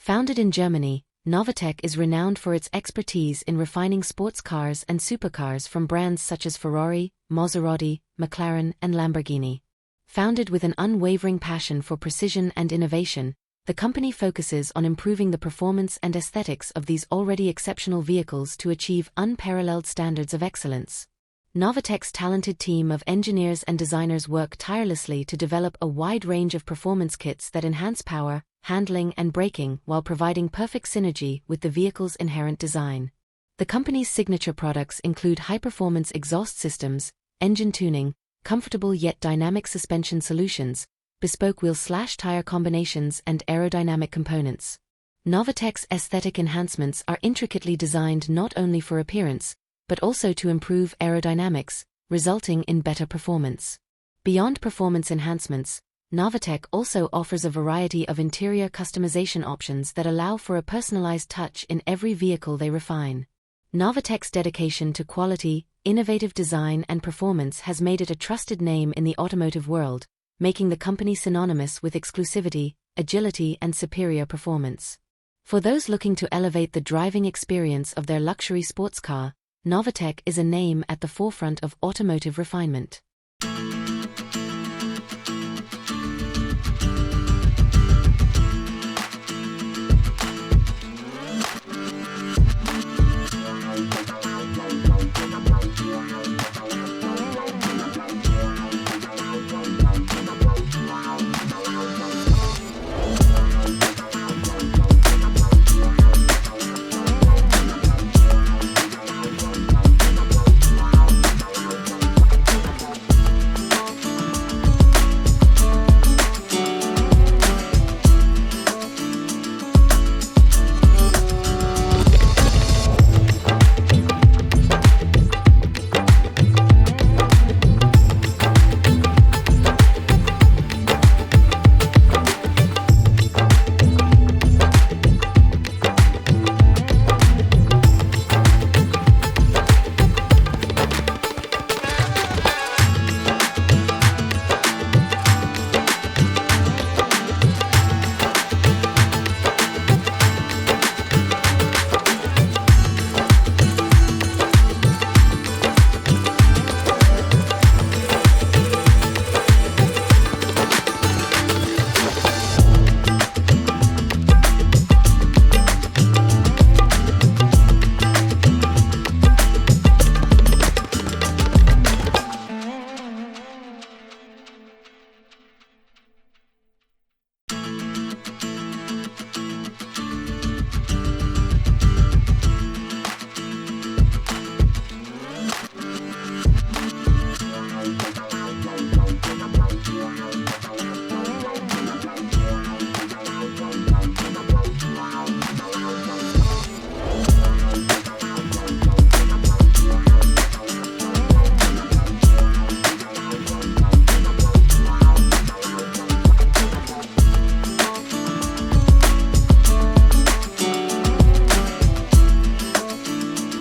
Founded in Germany, Novitec is renowned for its expertise in refining sports cars and supercars from brands such as Ferrari, Maserati, McLaren and Lamborghini. Founded with an unwavering passion for precision and innovation, the company focuses on improving the performance and aesthetics of these already exceptional vehicles to achieve unparalleled standards of excellence. Novitec's talented team of engineers and designers work tirelessly to develop a wide range of performance kits that enhance power, handling and braking while providing perfect synergy with the vehicle's inherent design. The company's signature products include high-performance exhaust systems, engine tuning, comfortable yet dynamic suspension solutions, bespoke wheel/tire combinations and aerodynamic components. Novitec's aesthetic enhancements are intricately designed not only for appearance, but also to improve aerodynamics, resulting in better performance. Beyond performance enhancements, Novitec also offers a variety of interior customization options that allow for a personalized touch in every vehicle they refine. Novitec's dedication to quality, innovative design and performance has made it a trusted name in the automotive world, making the company synonymous with exclusivity, agility and superior performance. For those looking to elevate the driving experience of their luxury sports car, Novitec is a name at the forefront of automotive refinement.